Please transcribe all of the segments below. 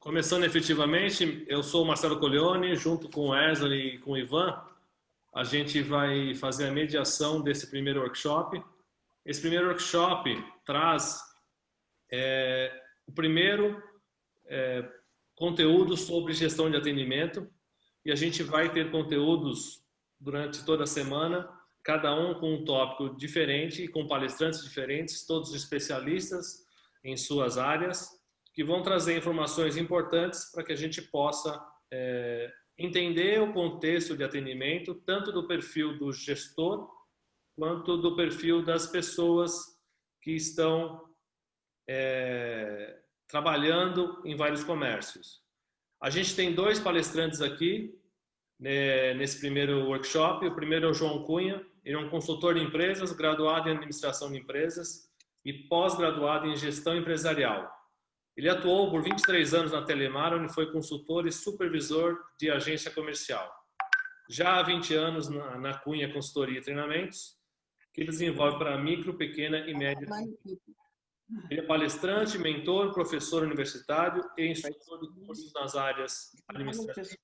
Começando efetivamente, eu sou o Marcelo Coglioni, junto com o Wesley e com o Ivan, a gente vai fazer a mediação desse primeiro workshop. Esse primeiro workshop traz o primeiro conteúdo sobre gestão de atendimento e a gente vai ter conteúdos durante toda a semana, cada um com um tópico diferente, com palestrantes diferentes, todos especialistas em suas áreas, que vão trazer informações importantes para que a gente possa entender o contexto de atendimento, tanto do perfil do gestor, quanto do perfil das pessoas que estão trabalhando em vários comércios. A gente tem dois palestrantes aqui nesse primeiro workshop. O primeiro é o João Cunha, ele é um consultor de empresas, graduado em administração de empresas e pós-graduado em gestão empresarial. Ele atuou por 23 anos na Telemar, onde foi consultor e supervisor de agência comercial. Já há 20 anos na Cunha Consultoria e Treinamentos, que ele desenvolve para micro, pequena e média. Ele é palestrante, mentor, professor universitário e instrutor de cursos nas áreas administrativas.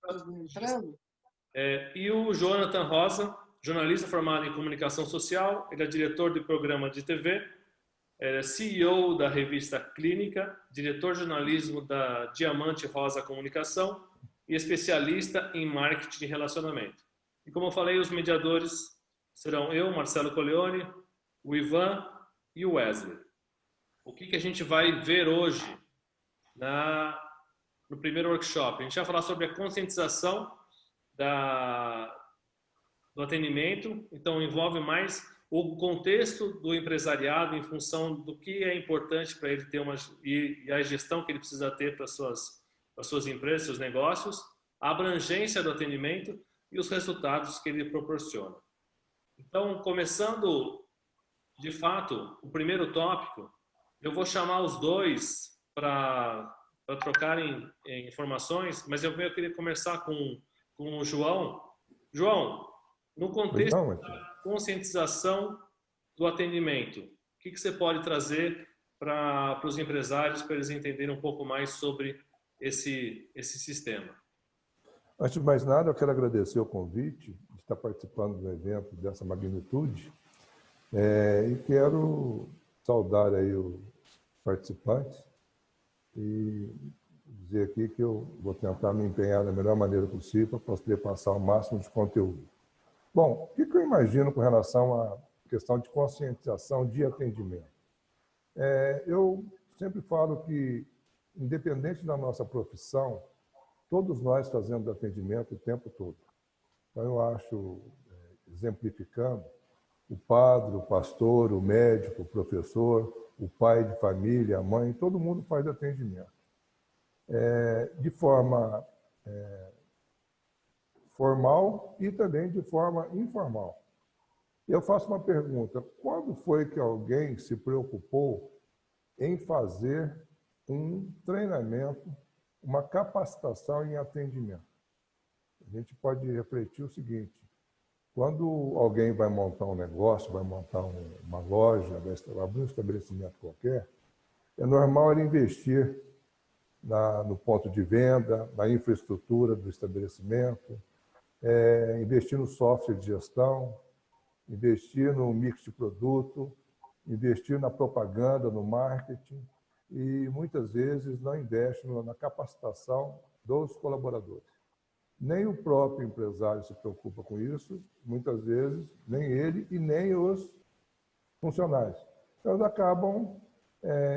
E o Jonathan Rosa, jornalista formado em comunicação social, ele é diretor de programa de TV, CEO da revista Clínica, diretor de jornalismo da Diamante Rosa Comunicação e especialista em marketing de relacionamento. E como eu falei, os mediadores serão eu, Marcelo Coglioni, o Ivan e o Wesley. O que a gente vai ver hoje no primeiro workshop? A gente vai falar sobre a conscientização do atendimento, então envolve mais o contexto do empresariado em função do que é importante para ele ter e a gestão que ele precisa ter para suas empresas, seus negócios, a abrangência do atendimento e os resultados que ele proporciona. Então, começando de fato o primeiro tópico, eu vou chamar os dois para trocarem informações, mas eu queria começar com o João. João, no contexto da conscientização do atendimento, o que você pode trazer para os empresários, para eles entenderem um pouco mais sobre esse sistema? Antes de mais nada, eu quero agradecer o convite de estar participando do evento dessa magnitude e quero saudar aí os participantes e dizer aqui que eu vou tentar me empenhar da melhor maneira possível para poder passar o máximo de conteúdo. Bom, o que eu imagino com relação à questão de conscientização de atendimento? Eu sempre falo que, independente da nossa profissão, todos nós fazemos atendimento o tempo todo. Então, eu acho, exemplificando, o padre, o pastor, o médico, o professor, o pai de família, a mãe, todo mundo faz atendimento. De forma formal e também de forma informal. Eu faço uma pergunta: quando foi que alguém se preocupou em fazer um treinamento, uma capacitação em atendimento? A gente pode refletir o seguinte: quando alguém vai montar um negócio, vai montar uma loja, vai abrir um estabelecimento qualquer, é normal ele investir no ponto de venda, na infraestrutura do estabelecimento, investir no software de gestão, investir no mix de produto, investir na propaganda, no marketing e, muitas vezes, não investe na capacitação dos colaboradores. Nem o próprio empresário se preocupa com isso, muitas vezes, nem ele e nem os funcionários. Então, eles acabam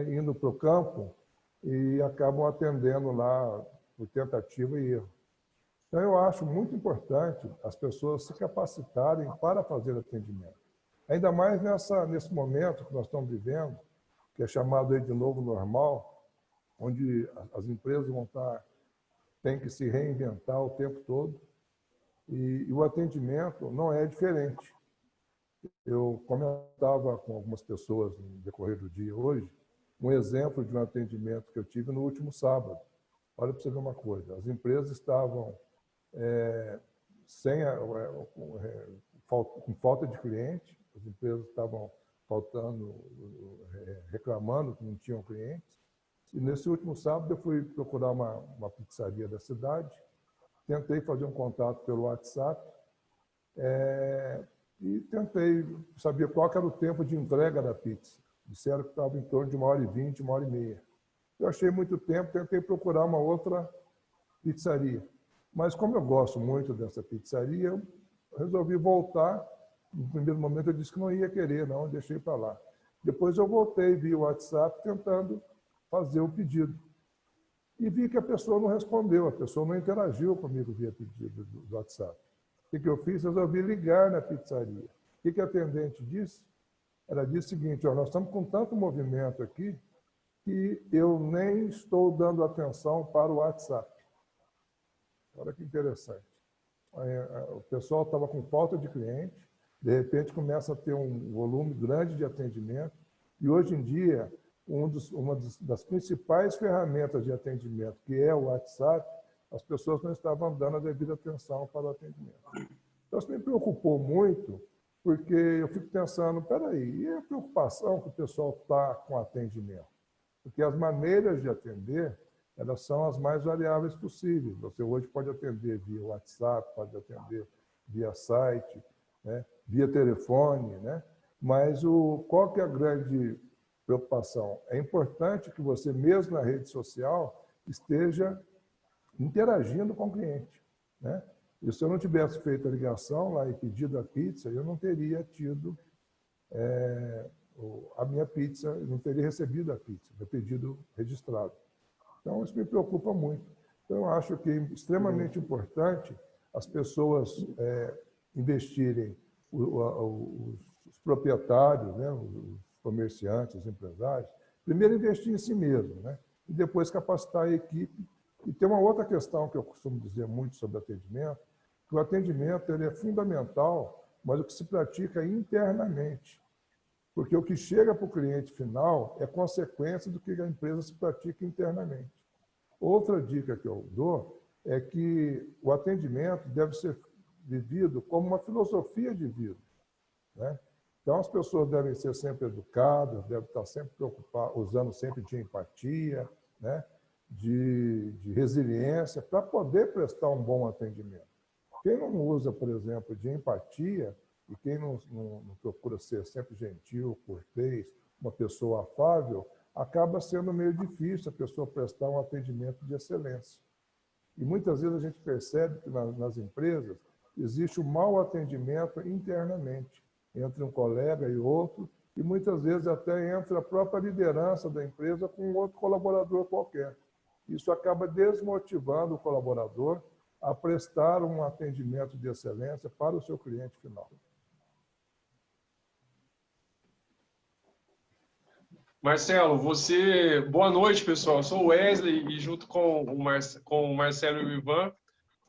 indo para o campo e acabam atendendo lá por tentativa e erro. Então, eu acho muito importante as pessoas se capacitarem para fazer atendimento. Ainda mais nesse momento que nós estamos vivendo, que é chamado aí de novo normal, onde as empresas têm que se reinventar o tempo todo, e o atendimento não é diferente. Eu comentava com algumas pessoas no decorrer do dia hoje, um exemplo de um atendimento que eu tive no último sábado. Olha para você ver uma coisa: as empresas estavam com falta de cliente, as empresas estavam reclamando que não tinham clientes, E nesse último sábado eu fui procurar uma pizzaria da cidade, tentei fazer um contato pelo WhatsApp e tentei saber qual que era o tempo de entrega da pizza. Disseram que estava em torno de 1h20, 1h30. Eu achei muito tempo, tentei procurar uma outra pizzaria. Mas como eu gosto muito dessa pizzaria, eu resolvi voltar. No primeiro momento eu disse que não ia querer, não, eu deixei para lá. Depois eu voltei via WhatsApp tentando fazer o pedido. E vi que a pessoa não respondeu, a pessoa não interagiu comigo via pedido do WhatsApp. O que eu fiz? Resolvi ligar na pizzaria. O que a atendente disse? Ela disse o seguinte: ó, nós estamos com tanto movimento aqui que eu nem estou dando atenção para o WhatsApp. Olha que interessante. O pessoal estava com falta de cliente, de repente começa a ter um volume grande de atendimento, e hoje em dia, uma das principais ferramentas de atendimento, que é o WhatsApp, as pessoas não estavam dando a devida atenção para o atendimento. Então, isso me preocupou muito, porque eu fico pensando, peraí, e a preocupação que o pessoal está com o atendimento? Porque as maneiras de atender, elas são as mais variáveis possíveis. Você hoje pode atender via WhatsApp, pode atender via site, né? Via telefone, né? Mas qual que é a grande preocupação? É importante que você, mesmo na rede social, esteja interagindo com o cliente, né? E se eu não tivesse feito a ligação lá e pedido a pizza, eu não teria tido a minha pizza, eu não teria recebido a pizza, meu pedido registrado. Então, isso me preocupa muito. Então, eu acho que é extremamente importante as pessoas investirem, os proprietários, né, os comerciantes, os empresários, primeiro investir em si mesmo, né, e depois capacitar a equipe. E tem uma outra questão que eu costumo dizer muito sobre atendimento, que o atendimento ele é fundamental, mas o que se pratica internamente. Porque o que chega para o cliente final é consequência do que a empresa se pratica internamente. Outra dica que eu dou é que o atendimento deve ser vivido como uma filosofia de vida, né? Então, as pessoas devem ser sempre educadas, devem estar sempre preocupadas, usando sempre de empatia, né? de resiliência, para poder prestar um bom atendimento. Quem não usa, por exemplo, de empatia, e quem não procura ser sempre gentil, cortês, uma pessoa afável, acaba sendo meio difícil a pessoa prestar um atendimento de excelência. E muitas vezes a gente percebe que nas empresas existe um mau atendimento internamente, entre um colega e outro, e muitas vezes até entre a própria liderança da empresa com outro colaborador qualquer. Isso acaba desmotivando o colaborador a prestar um atendimento de excelência para o seu cliente final. Marcelo, boa noite, pessoal. Eu sou o Wesley e junto com o Marcelo e o Ivan,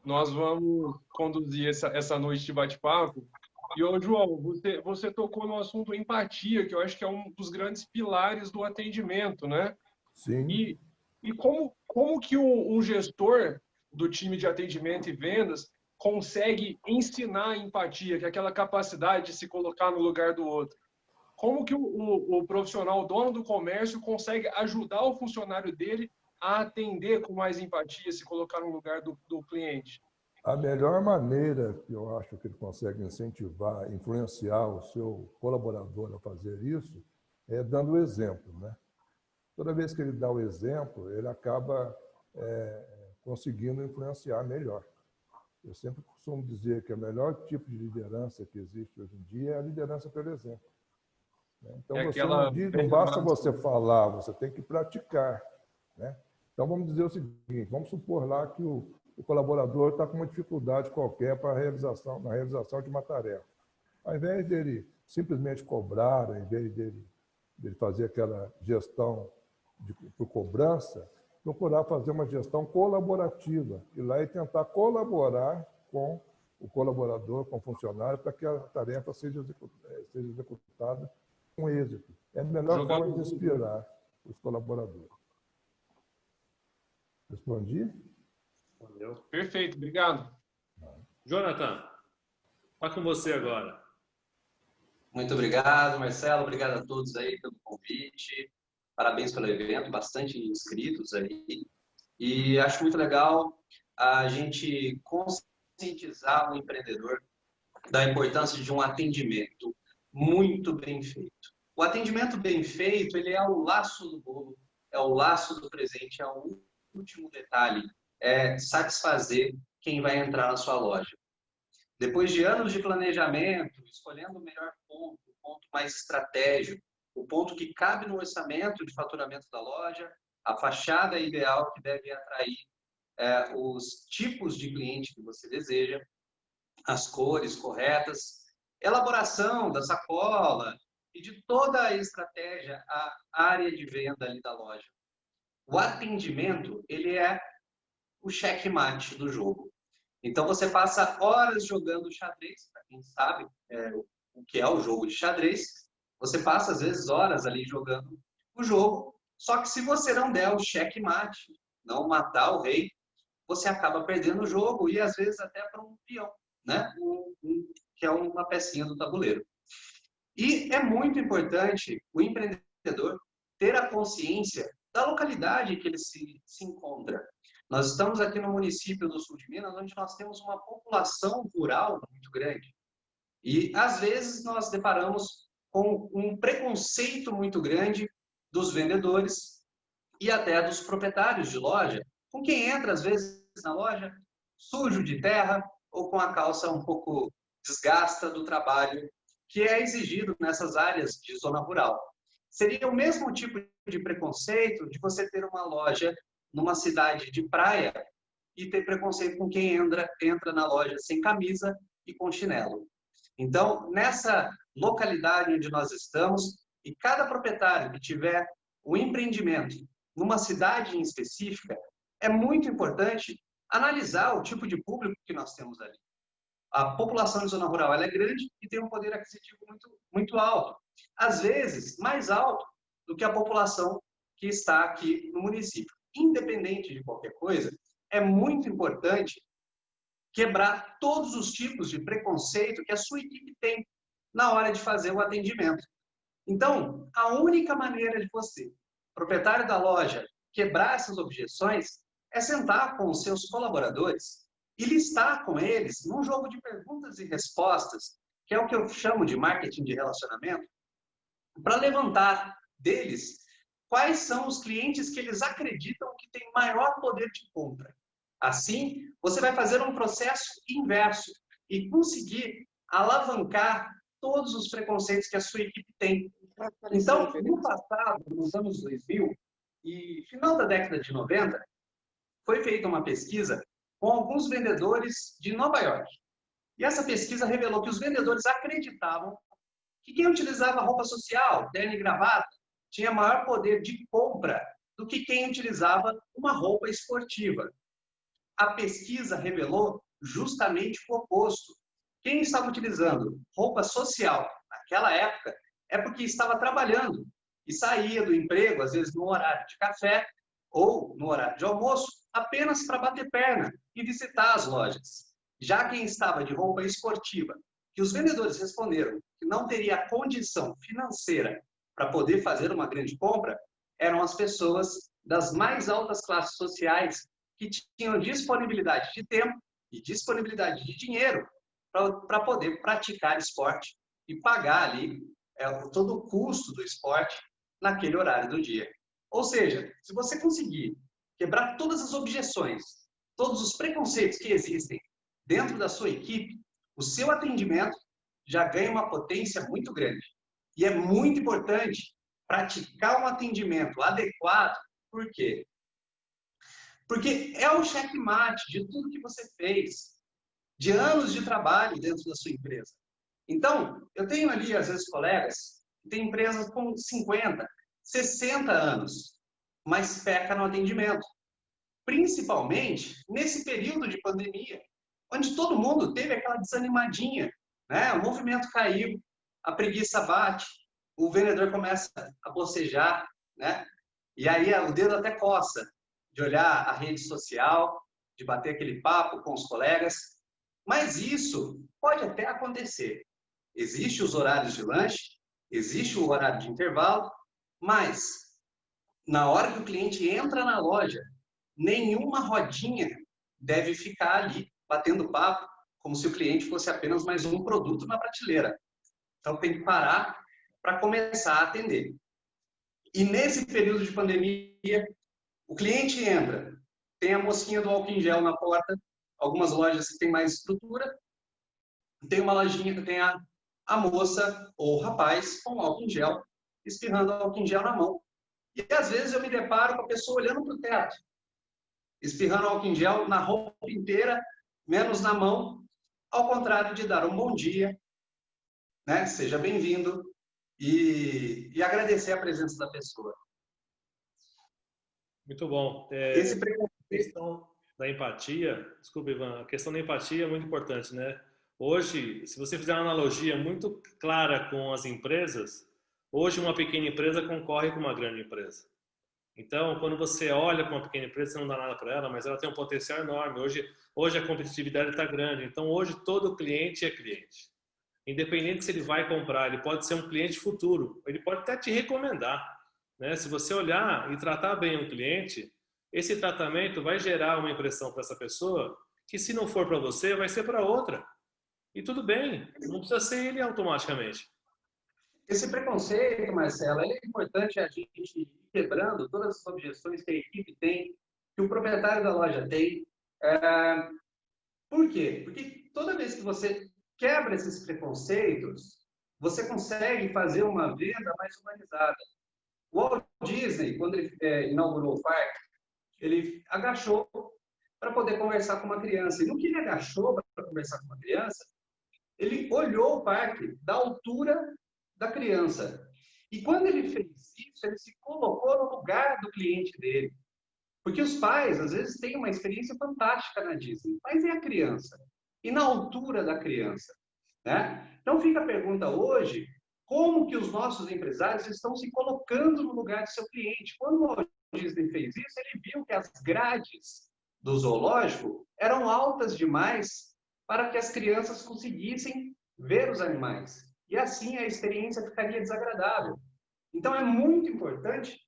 nós vamos conduzir essa noite de bate-papo. E, João, você tocou no assunto empatia, que eu acho que é um dos grandes pilares do atendimento, né? Sim. E como que um gestor do time de atendimento e vendas consegue ensinar a empatia, que é aquela capacidade de se colocar no lugar do outro? Como que o profissional, o dono do comércio, consegue ajudar o funcionário dele a atender com mais empatia, se colocar no lugar do cliente? A melhor maneira que eu acho que ele consegue incentivar, influenciar o seu colaborador a fazer isso é dando o exemplo, né? Toda vez que ele dá o exemplo, ele acaba conseguindo influenciar melhor. Eu sempre costumo dizer que o melhor tipo de liderança que existe hoje em dia é a liderança pelo exemplo. Então, não basta você falar, você tem que praticar, né? Então, vamos dizer o seguinte, vamos supor lá que o colaborador está com uma dificuldade qualquer na realização de uma tarefa. Ao invés dele simplesmente cobrar, ao invés dele fazer aquela gestão por cobrança, procurar fazer uma gestão colaborativa, ir lá e tentar colaborar com o colaborador, com o funcionário, para que a tarefa seja executada com êxito. É a melhor forma de inspirar os colaboradores. Respondi? Perfeito, obrigado. Jonathan, está com você agora. Muito obrigado, Marcelo. Obrigado a todos aí pelo convite. Parabéns pelo evento, bastante inscritos aí. E acho muito legal a gente conscientizar o empreendedor da importância de um atendimento muito bem feito. O atendimento bem feito, ele é o laço do bolo, é o laço do presente, é o último detalhe, é satisfazer quem vai entrar na sua loja. Depois de anos de planejamento, escolhendo o melhor ponto, o ponto mais estratégico, o ponto que cabe no orçamento de faturamento da loja, a fachada ideal que deve atrair os tipos de cliente que você deseja, as cores corretas, elaboração da sacola e de toda a estratégia, a área de venda ali da loja. O atendimento, ele é o checkmate do jogo. Então, você passa horas jogando xadrez, para quem sabe o que é o jogo de xadrez, você passa, às vezes, horas ali jogando o jogo, só que se você não der o checkmate, não matar o rei, você acaba perdendo o jogo e, às vezes, até para um peão, né? Que é uma pecinha do tabuleiro. E é muito importante o empreendedor ter a consciência da localidade que ele se encontra. Nós estamos aqui no município do sul de Minas, onde nós temos uma população rural muito grande. E, às vezes, nós deparamos com um preconceito muito grande dos vendedores e até dos proprietários de loja, com quem entra, às vezes, na loja, sujo de terra ou com a calça um pouco desgasta do trabalho que é exigido nessas áreas de zona rural. Seria o mesmo tipo de preconceito de você ter uma loja numa cidade de praia e ter preconceito com quem entra na loja sem camisa e com chinelo. Então, nessa localidade onde nós estamos, e cada proprietário que tiver um empreendimento numa cidade em específica, é muito importante analisar o tipo de público que nós temos ali. A população de zona rural ela é grande e tem um poder aquisitivo muito alto. Às vezes, mais alto do que a população que está aqui no município. Independente de qualquer coisa, é muito importante quebrar todos os tipos de preconceito que a sua equipe tem na hora de fazer o atendimento. Então, a única maneira de você, proprietário da loja, quebrar essas objeções é sentar com os seus colaboradores e listar com eles num jogo de perguntas e respostas, que é o que eu chamo de marketing de relacionamento, para levantar deles quais são os clientes que eles acreditam que têm maior poder de compra. Assim, você vai fazer um processo inverso e conseguir alavancar todos os preconceitos que a sua equipe tem. Então, no passado, nos anos 2000 e final da década de 90, foi feita uma pesquisa com alguns vendedores de Nova York. E essa pesquisa revelou que os vendedores acreditavam que quem utilizava roupa social, terno e gravata, tinha maior poder de compra do que quem utilizava uma roupa esportiva. A pesquisa revelou justamente o oposto. Quem estava utilizando roupa social naquela época é porque estava trabalhando e saía do emprego, às vezes no horário de café ou no horário de almoço, apenas para bater perna e visitar as lojas. Já quem estava de roupa esportiva, que os vendedores responderam que não teria condição financeira para poder fazer uma grande compra, eram as pessoas das mais altas classes sociais que tinham disponibilidade de tempo e disponibilidade de dinheiro para poder praticar esporte e pagar ali todo o custo do esporte naquele horário do dia. Ou seja, se você conseguir quebrar todas as objeções, todos os preconceitos que existem dentro da sua equipe, o seu atendimento já ganha uma potência muito grande. E é muito importante praticar um atendimento adequado. Por quê? Porque é o checkmate de tudo que você fez, de anos de trabalho dentro da sua empresa. Então, eu tenho ali, às vezes, colegas que têm empresas com 50, 60 anos, mas peca no atendimento. Principalmente nesse período de pandemia, onde todo mundo teve aquela desanimadinha, né? O movimento caiu, a preguiça bate, o vendedor começa a bocejar, né? E aí o dedo até coça de olhar a rede social, de bater aquele papo com os colegas. Mas isso pode até acontecer. Existem os horários de lanche, existe o horário de intervalo, mas na hora que o cliente entra na loja, nenhuma rodinha deve ficar ali batendo papo, como se o cliente fosse apenas mais um produto na prateleira. Então tem que parar para começar a atender. E nesse período de pandemia, o cliente entra, tem a mocinha do álcool em gel na porta, algumas lojas que têm mais estrutura, tem uma lojinha que tem a moça ou o rapaz com álcool em gel, espirrando álcool em gel na mão. E às vezes eu me deparo com a pessoa olhando para o teto, espirrando álcool em gel na roupa inteira, menos na mão, ao contrário de dar um bom dia, né? Seja bem-vindo, e agradecer a presença da pessoa. Muito bom. Esse A questão da empatia, desculpa, Ivan, a questão da empatia é muito importante, né? Hoje, se você fizer uma analogia muito clara com as empresas, hoje uma pequena empresa concorre com uma grande empresa. Então, quando você olha para uma pequena empresa, você não dá nada para ela, mas ela tem um potencial enorme. Hoje a competitividade está grande. Então, hoje todo cliente é cliente. Independente se ele vai comprar, ele pode ser um cliente futuro. Ele pode até te recomendar, né? Se você olhar e tratar bem um cliente, esse tratamento vai gerar uma impressão para essa pessoa que, se não for para você, vai ser para outra. E tudo bem, não precisa ser ele automaticamente. Esse preconceito, Marcelo, é importante a gente ir quebrando todas as objeções que a equipe tem, que o proprietário da loja tem. Por quê? Porque toda vez que você quebra esses preconceitos, você consegue fazer uma venda mais humanizada. O Walt Disney, quando ele inaugurou o parque, ele agachou para poder conversar com uma criança. E no que ele agachou para conversar com uma criança, ele olhou o parque da altura da criança. E quando ele fez isso, ele se colocou no lugar do cliente dele. Porque os pais, às vezes, têm uma experiência fantástica na Disney, mas é a criança. E na altura da criança, né? Então fica a pergunta hoje, como que os nossos empresários estão se colocando no lugar do seu cliente? Quando o Walt Disney fez isso, ele viu que as grades do zoológico eram altas demais para que as crianças conseguissem ver os animais. E assim a experiência ficaria desagradável. Então é muito importante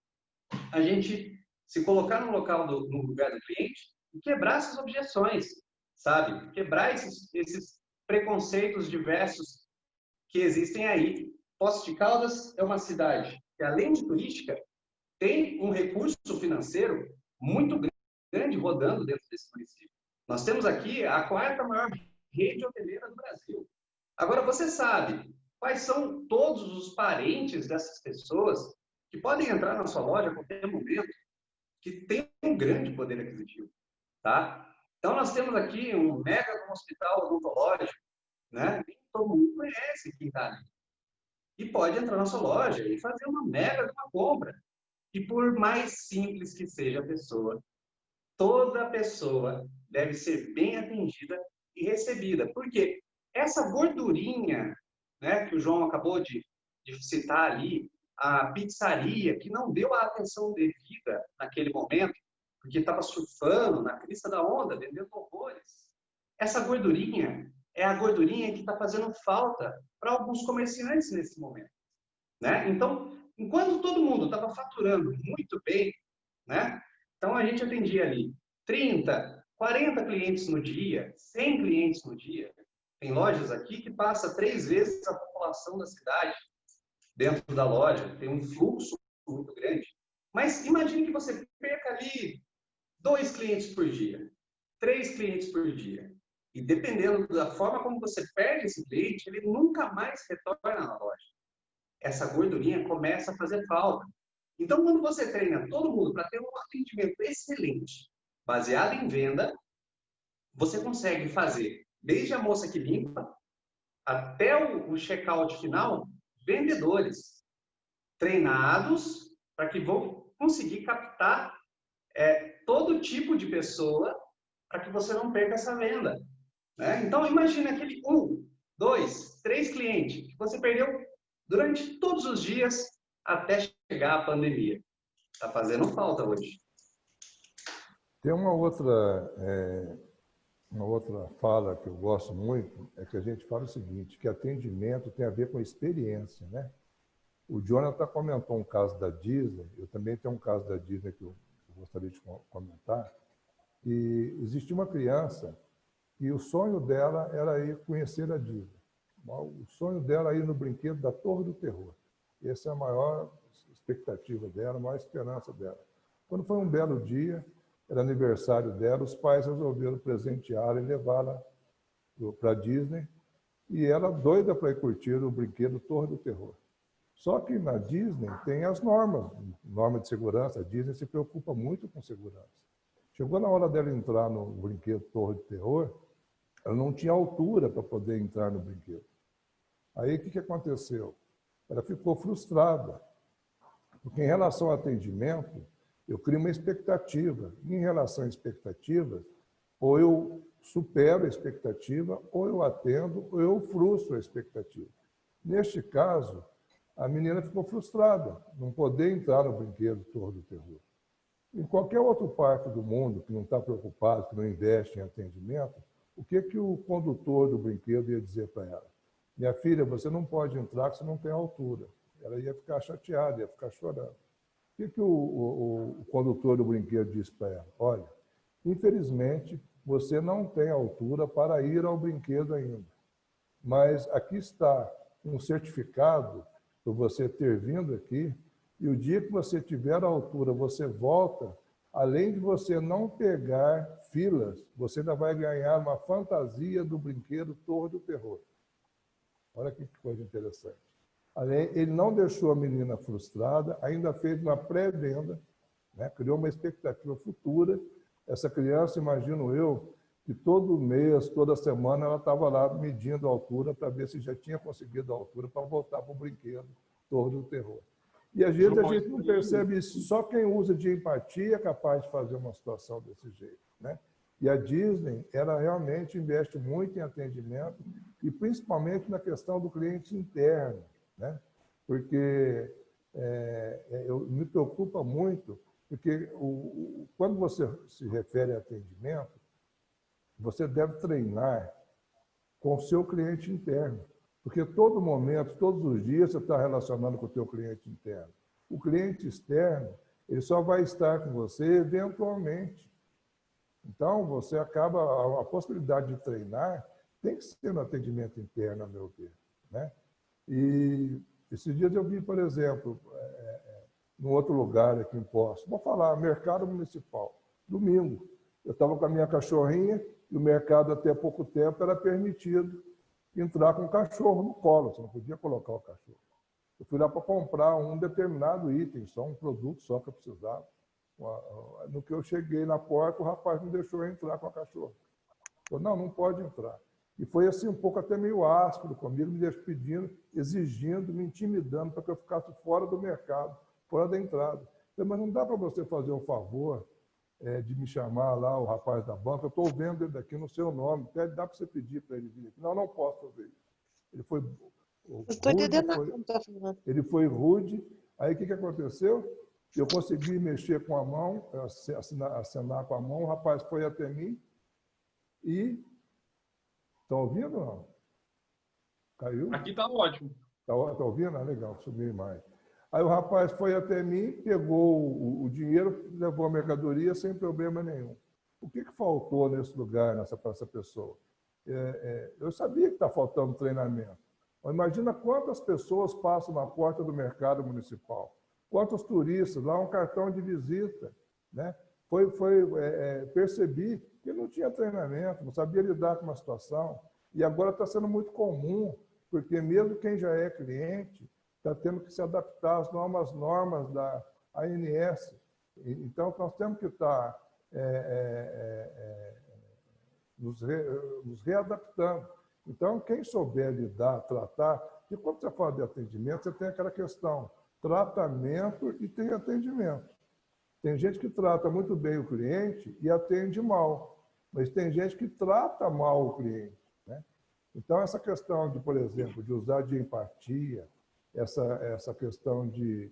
a gente se colocar no lugar do cliente e quebrar essas objeções, sabe? Quebrar esses preconceitos diversos que existem aí. Poços de Caldas é uma cidade que, além de turística, tem um recurso financeiro muito grande rodando dentro desse município. Nós temos aqui a quarta maior rede hoteleira do Brasil. Agora, você sabe quais são todos os parentes dessas pessoas que podem entrar na sua loja a qualquer momento, que tem um grande poder aquisitivo, tá? Então, nós temos aqui um mega hospital odontológico, né? Nem todo mundo conhece quem está ali. E pode entrar na sua loja e fazer uma mega de uma compra. E por mais simples que seja a pessoa, toda pessoa deve ser bem atendida e recebida. Porque essa gordurinha, né, que o João acabou de citar ali, a pizzaria que não deu a atenção devida naquele momento, porque estava surfando na crista da onda, vendendo horrores. Essa gordurinha é a gordurinha que está fazendo falta para alguns comerciantes nesse momento, né? Então, enquanto todo mundo estava faturando muito bem, né? Então a gente atendia ali 30, 40 clientes no dia, 100 clientes no dia. Tem lojas aqui que passa 3 vezes a população da cidade dentro da loja, tem um fluxo muito grande. Mas imagine que você perca ali 2 clientes por dia, 3 clientes por dia. E dependendo da forma como você perde esse cliente, ele nunca mais retorna na loja. Essa gordurinha começa a fazer falta. Então, quando você treina todo mundo para ter um atendimento excelente, baseado em venda, você consegue fazer, desde a moça que limpa, até o check-out final, vendedores treinados para que vão conseguir captar todo tipo de pessoa para que você não perca essa venda, né? Então, imagine aquele 1, 2, 3 clientes que você perdeu durante todos os dias até chegar a pandemia. Está fazendo falta hoje. Tem uma outra fala que eu gosto muito, é que a gente fala o seguinte, que atendimento tem a ver com experiência, né? O Jonathan comentou um caso da Disney, eu também tenho um caso da Disney que eu gostaria de comentar, e existia uma criança e o sonho dela era ir conhecer a Disney. O sonho dela era ir no brinquedo da Torre do Terror. Essa é a maior expectativa dela, a maior esperança dela. Quando foi um belo dia, era aniversário dela, os pais resolveram presenteá-la e levá-la para a Disney, e ela doida para ir curtir o brinquedo Torre do Terror. Só que na Disney tem as normas de segurança. A Disney se preocupa muito com segurança. Chegou na hora dela entrar no brinquedo Torre do Terror, ela não tinha altura para poder entrar no brinquedo. Aí o que aconteceu? Ela ficou frustrada, porque em relação ao atendimento, eu crio uma expectativa. Em relação à expectativa, ou eu supero a expectativa, ou eu atendo, ou eu frustro a expectativa. Neste caso, a menina ficou frustrada, não poder entrar no brinquedo Torre do Terror. Em qualquer outro parque do mundo que não está preocupado, que não investe em atendimento, o que o condutor do brinquedo ia dizer para ela? Minha filha, você não pode entrar porque você não tem altura. Ela ia ficar chateada, ia ficar chorando. O que o condutor do brinquedo disse para ela? Olha, infelizmente, você não tem altura para ir ao brinquedo ainda. Mas aqui está um certificado por você ter vindo aqui, e o dia que você tiver a altura, você volta, além de você não pegar filas, você ainda vai ganhar uma fantasia do brinquedo Torre do Terror. Olha que coisa interessante. Ele não deixou a menina frustrada, ainda fez uma pré-venda, né? Criou uma expectativa futura. Essa criança, imagino eu, que todo mês, toda semana, ela estava lá medindo a altura para ver se já tinha conseguido a altura para voltar para o brinquedo Torre do Terror. E às vezes a gente não percebe isso. Só quem usa de empatia é capaz de fazer uma situação desse jeito, né? E a Disney, ela realmente investe muito em atendimento e principalmente na questão do cliente interno, né? Porque me preocupa muito, porque quando você se refere a atendimento, você deve treinar com o seu cliente interno. Porque todo momento, todos os dias, você está relacionando com o teu cliente interno. O cliente externo, ele só vai estar com você eventualmente. Então, você acaba, a possibilidade de treinar tem que ser no atendimento interno, a meu ver, né? E esses dias eu vi, por exemplo, num outro lugar aqui em Poços, vou falar, mercado municipal, domingo. Eu estava com a minha cachorrinha e o mercado até pouco tempo era permitido entrar com o cachorro no colo, você não podia colocar o cachorro. Eu fui lá para comprar um determinado item, só um produto só que eu precisava. No que eu cheguei na porta, o rapaz não deixou eu entrar com a cachorra. Falou, não pode entrar. E foi assim um pouco até meio áspero comigo, me pedindo, exigindo, me intimidando para que eu ficasse fora do mercado, fora da entrada. Falei, mas não dá para você fazer um favor de me chamar lá, o rapaz da banca, eu estou vendo ele daqui no seu nome, dá para você pedir para ele vir aqui? Não posso fazer isso. Ele foi rude, ele foi rude. Aí o que aconteceu? Eu consegui mexer com a mão, acenar com a mão, o rapaz foi até mim e... Estão ouvindo ou não? Caiu? Aqui está ótimo. Está ouvindo? Ah, legal, subiu mais. Aí o rapaz foi até mim, pegou o dinheiro, levou a mercadoria sem problema nenhum. O que faltou nesse lugar, para essa pessoa? Eu sabia que está faltando treinamento. Mas imagina quantas pessoas passam na porta do mercado municipal. Quantos turistas, lá um cartão de visita, né? Percebi que não tinha treinamento, não sabia lidar com uma situação. E agora está sendo muito comum, porque mesmo quem já é cliente está tendo que se adaptar às novas normas da ANS. Então, nós temos que estar nos readaptando. Então, quem souber lidar, tratar... Porque quando você fala de atendimento, você tem aquela questão, tratamento e tem atendimento. Tem gente que trata muito bem o cliente e atende mal, mas tem gente que trata mal o cliente, né? Então, essa questão de, por exemplo, de usar de empatia, essa questão de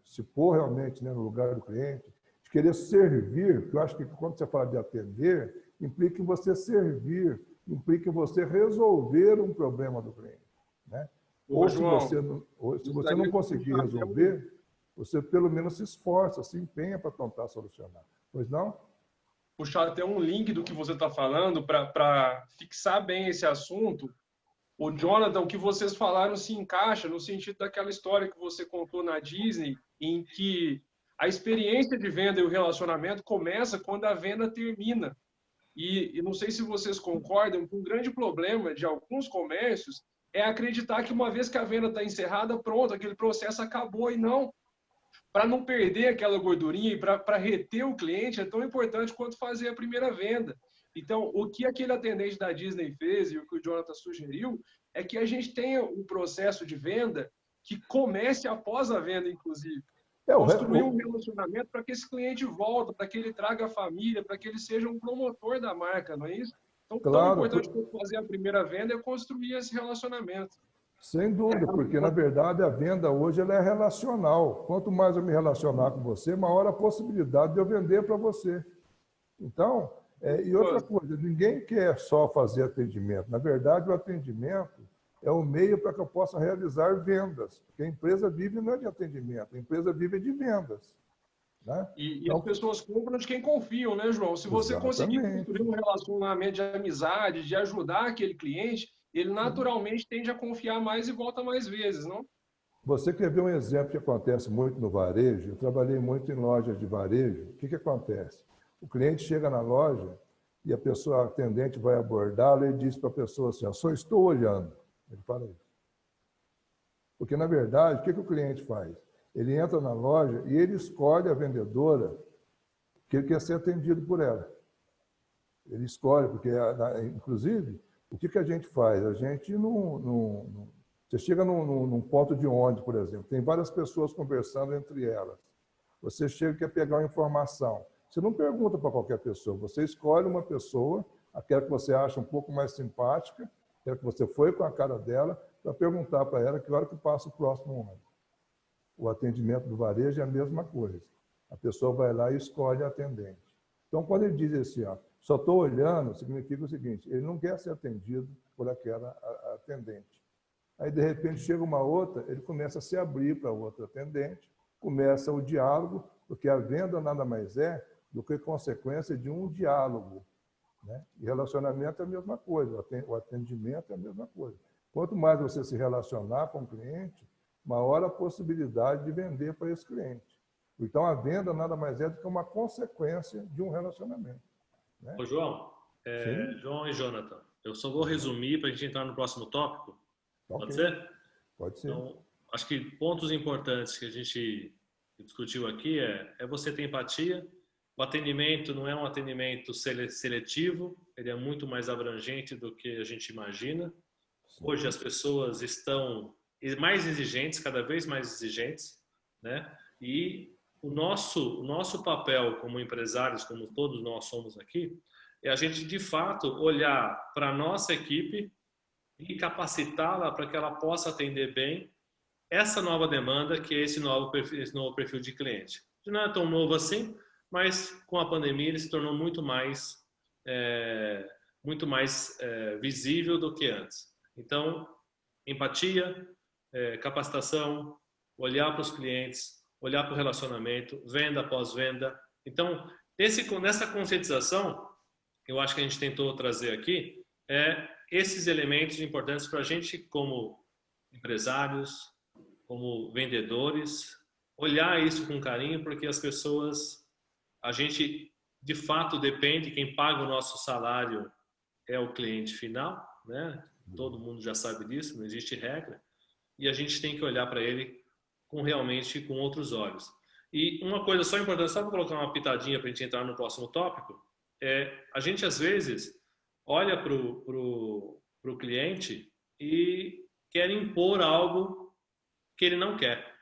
se pôr realmente, né, no lugar do cliente, de querer servir, porque eu acho que quando você fala de atender, implica em você servir, implica em você resolver um problema do cliente, né? Ou João, se você não conseguir resolver, você pelo menos se esforça, se empenha para tentar solucionar. Pois não? puxar até um link do que você está falando para fixar bem esse assunto. O Jonathan, o que vocês falaram se encaixa no sentido daquela história que você contou na Disney, em que a experiência de venda e o relacionamento começa quando a venda termina. E não sei se vocês concordam que um grande problema de alguns comércios é acreditar que uma vez que a venda está encerrada, pronto, aquele processo acabou. E não. Para não perder aquela gordurinha e para reter o cliente é tão importante quanto fazer a primeira venda. Então, o que aquele atendente da Disney fez e o que o Jonathan sugeriu é que a gente tenha um processo de venda que comece após a venda, inclusive. Construir um relacionamento para que esse cliente volte, para que ele traga a família, para que ele seja um promotor da marca, não é isso? Então, tão importante quanto fazer a primeira venda é construir esse relacionamento. Sem dúvida, porque na verdade a venda hoje ela é relacional. Quanto mais eu me relacionar com você, maior a possibilidade de eu vender para você. Então, e outra coisa, ninguém quer só fazer atendimento. Na verdade, o atendimento é o meio para que eu possa realizar vendas. Porque a empresa vive não é de atendimento, a empresa vive de vendas. Né? E então, as pessoas compram de quem confiam, né, João? Se você conseguir construir um relacionamento de amizade, de ajudar aquele cliente, ele naturalmente tende a confiar mais e volta mais vezes, não? Você quer ver um exemplo que acontece muito no varejo? Eu trabalhei muito em lojas de varejo. O que acontece? O cliente chega na loja e a pessoa, a atendente vai abordá-lo e diz para a pessoa assim, só estou olhando. Ele fala isso. Porque, na verdade, o que o cliente faz? Ele entra na loja e ele escolhe a vendedora que ele quer ser atendido por ela. Ele escolhe, porque, inclusive, o que a gente faz? A gente não... Você chega num ponto de ônibus, por exemplo, tem várias pessoas conversando entre elas. Você chega e quer pegar uma informação. Você não pergunta para qualquer pessoa, você escolhe uma pessoa, aquela que você acha um pouco mais simpática, aquela que você foi com a cara dela, para perguntar para ela que hora que passa o próximo ônibus. O atendimento do varejo é a mesma coisa. A pessoa vai lá e escolhe a atendente. Então, quando ele diz assim, só estou olhando, significa o seguinte, ele não quer ser atendido por aquela atendente. Aí, de repente, chega uma outra, ele começa a se abrir para outra atendente, começa o diálogo, porque a venda nada mais é do que consequência de um diálogo. Né? E relacionamento é a mesma coisa, o atendimento é a mesma coisa. Quanto mais você se relacionar com o cliente, maior a possibilidade de vender para esse cliente. Então, a venda nada mais é do que uma consequência de um relacionamento. Né? Ô, João, João e Jonathan, eu só vou resumir para a gente entrar no próximo tópico. Pode ser? Pode ser. Então, acho que pontos importantes que a gente discutiu aqui é você ter empatia. O atendimento não é um atendimento seletivo, ele é muito mais abrangente do que a gente imagina. Sim. Hoje as pessoas estão mais exigentes, cada vez mais exigentes, né? E o nosso papel como empresários, como todos nós somos aqui, é a gente de fato olhar para a nossa equipe e capacitá-la para que ela possa atender bem essa nova demanda, que é esse novo perfil de cliente. Não é tão novo assim, mas com a pandemia ele se tornou muito mais visível do que antes. Então, empatia, capacitação, olhar para os clientes, olhar para o relacionamento, venda após venda. Então, nessa conscientização, eu acho que a gente tentou trazer aqui esses elementos importantes para a gente, como empresários, como vendedores, olhar isso com carinho, porque as pessoas, a gente de fato depende, quem paga o nosso salário é o cliente final, né? Todo mundo já sabe disso, não existe regra, e a gente tem que olhar para ele realmente com outros olhos. E uma coisa só importante, só para colocar uma pitadinha para a gente entrar no próximo tópico, a gente às vezes olha para o cliente e quer impor algo que ele não quer.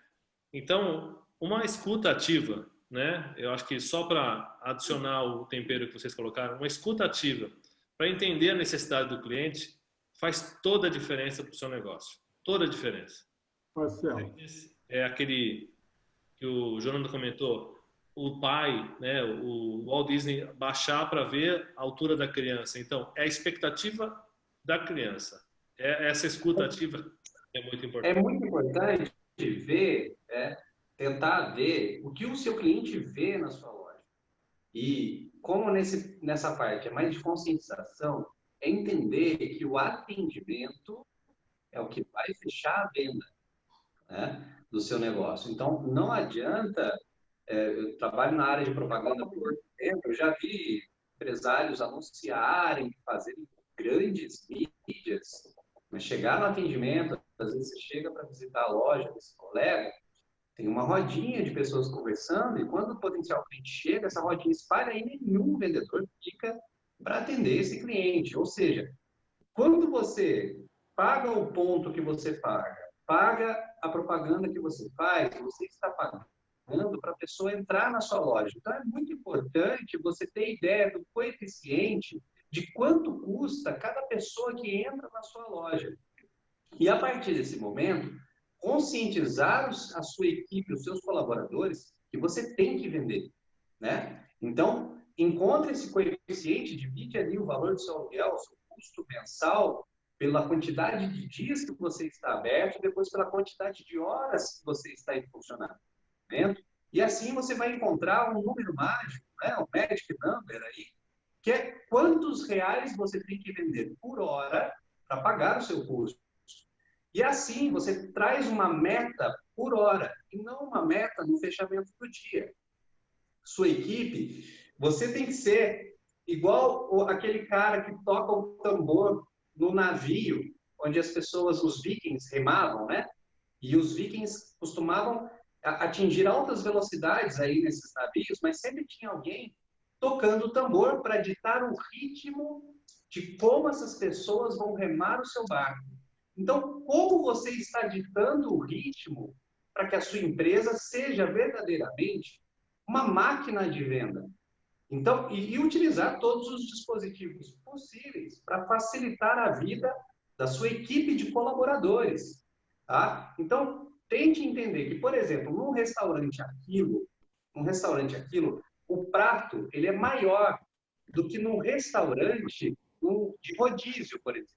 Então, uma escuta ativa, né? Eu acho que só para adicionar o tempero que vocês colocaram, uma escuta ativa para entender a necessidade do cliente faz toda a diferença para o seu negócio. Toda a diferença. Marcelo. É aquele que o Jonathan comentou, o pai, né, o Walt Disney baixar para ver a altura da criança. Então, é a expectativa da criança. É essa escuta ativa É muito É importante. muito importante ver, tentar ver o que o seu cliente vê na sua loja. E como nessa parte é mais de conscientização, é entender que o atendimento é o que vai fechar a venda, né, do seu negócio. Então, não adianta, eu trabalho na área de propaganda por muito tempo, eu já vi empresários anunciarem, fazerem grandes mídias, mas chegar no atendimento, às vezes você chega para visitar a loja desse colega, tem uma rodinha de pessoas conversando e quando o potencial cliente chega, essa rodinha espalha e nenhum vendedor fica para atender esse cliente. Ou seja, quando você paga o ponto que você paga, paga a propaganda que você está pagando para a pessoa entrar na sua loja. Então, é muito importante você ter ideia do coeficiente de quanto custa cada pessoa que entra na sua loja. E, a partir desse momento, conscientizar a sua equipe, os seus colaboradores, que você tem que vender, né? Então, encontre esse coeficiente, divide ali o valor do seu aluguel, o seu custo mensal, pela quantidade de dias que você está aberto, depois pela quantidade de horas que você está em funcionamento. E assim você vai encontrar um número mágico, né? Um magic number aí, que é quantos reais você tem que vender por hora para pagar o seu custo. E assim você traz uma meta por hora e não uma meta no fechamento do dia. Sua equipe, você tem que ser igual aquele cara que toca o tambor no navio, onde as pessoas, os vikings, remavam, né? E os vikings costumavam atingir altas velocidades aí nesses navios, mas sempre tinha alguém tocando o tambor para ditar o ritmo de como essas pessoas vão remar o seu barco. Então, como você está ditando o ritmo para que a sua empresa seja verdadeiramente uma máquina de venda? Então, e utilizar todos os dispositivos possíveis para facilitar a vida da sua equipe de colaboradores, tá? Então, tente entender que, por exemplo, num restaurante aquilo, o prato ele é maior do que num restaurante de rodízio, por exemplo.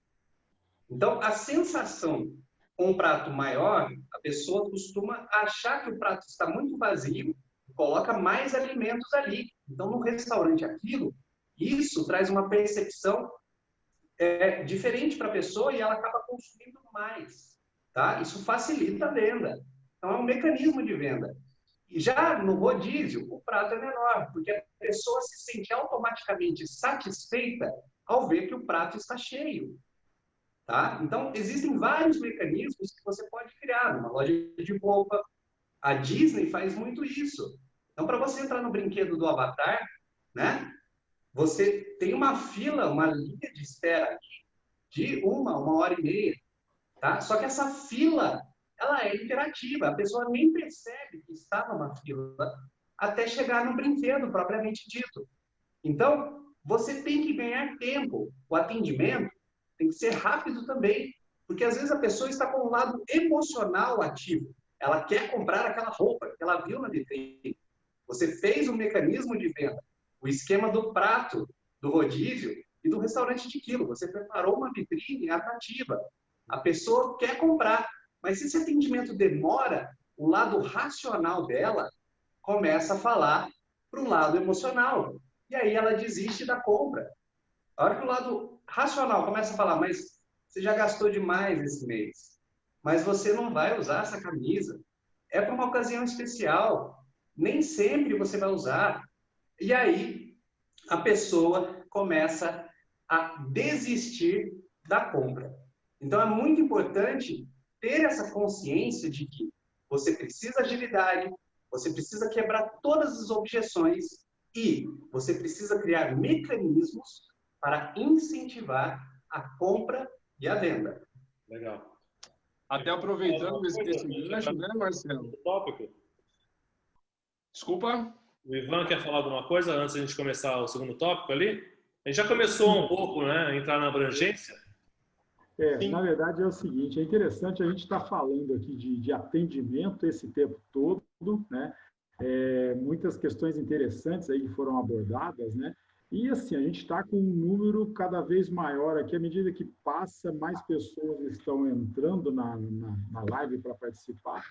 Então, a sensação com um prato maior, a pessoa costuma achar que o prato está muito vazio e coloca mais alimentos ali. Então, no restaurante aquilo, isso traz uma percepção diferente para a pessoa e ela acaba consumindo mais. Tá? Isso facilita a venda. Então, é um mecanismo de venda. E já no rodízio, o prato é menor, porque a pessoa se sente automaticamente satisfeita ao ver que o prato está cheio. Tá? Então, existem vários mecanismos que você pode criar numa loja de roupa. A Disney faz muito isso. Então, para você entrar no brinquedo do Avatar, né, você tem uma fila, uma linha de espera de uma hora e meia. Tá? Só que essa fila, ela é interativa. A pessoa nem percebe que está numa fila até chegar no brinquedo propriamente dito. Então, você tem que ganhar tempo. O atendimento tem que ser rápido também, porque às vezes a pessoa está com um lado emocional ativo. Ela quer comprar aquela roupa que ela viu na vitrine. Você fez um mecanismo de venda, o esquema do prato, do rodízio e do restaurante de quilo. Você preparou uma vitrine atrativa. A pessoa quer comprar, mas se esse atendimento demora, o lado racional dela começa a falar para o lado emocional. E aí ela desiste da compra. A hora que o lado racional começa a falar, mas você já gastou demais esse mês, mas você não vai usar essa camisa, é para uma ocasião especial, nem sempre você vai usar. E aí a pessoa começa a desistir da compra. Então é muito importante ter essa consciência de que você precisa de agilidade, você precisa quebrar todas as objeções e você precisa criar mecanismos para incentivar a compra e a venda. Legal. Até aproveitando esse gancho, né, Marcelo? Tópico. Desculpa. O Ivan quer falar alguma coisa antes de a gente começar o segundo tópico ali? A gente já começou um pouco, né, a entrar na abrangência. Na verdade é o seguinte, é interessante a gente estar falando aqui de atendimento esse tempo todo, né? Muitas questões interessantes aí que foram abordadas, né? E assim, a gente está com um número cada vez maior aqui, à medida que passa, mais pessoas estão entrando na live para participar.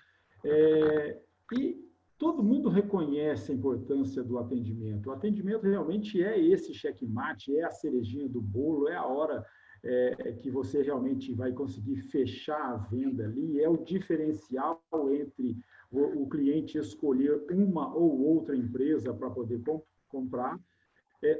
E todo mundo reconhece a importância do atendimento. O atendimento realmente é esse checkmate, é a cerejinha do bolo, é a hora que você realmente vai conseguir fechar a venda ali, é o diferencial entre o cliente escolher uma ou outra empresa para poder comprar.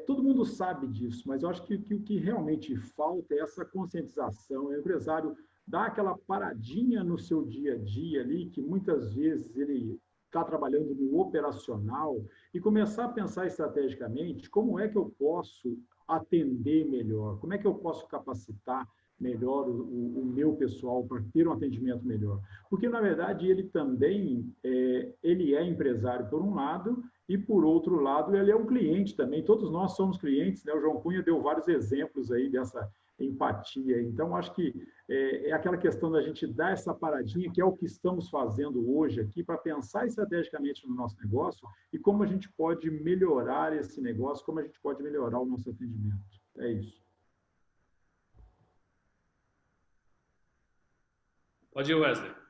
Todo mundo sabe disso, mas eu acho que o que realmente falta é essa conscientização. O empresário dá aquela paradinha no seu dia a dia ali, que muitas vezes ele está trabalhando no operacional, e começar a pensar estrategicamente como é que eu posso atender melhor, como é que eu posso capacitar melhor o meu pessoal para ter um atendimento melhor. Porque, na verdade, ele também ele é empresário por um lado, e, por outro lado, ele é um cliente também. Todos nós somos clientes, né? O João Cunha deu vários exemplos aí dessa empatia. Então, acho que é aquela questão da gente dar essa paradinha, que é o que estamos fazendo hoje aqui, para pensar estrategicamente no nosso negócio e como a gente pode melhorar esse negócio, como a gente pode melhorar o nosso atendimento. É isso. Pode ir, Wesley.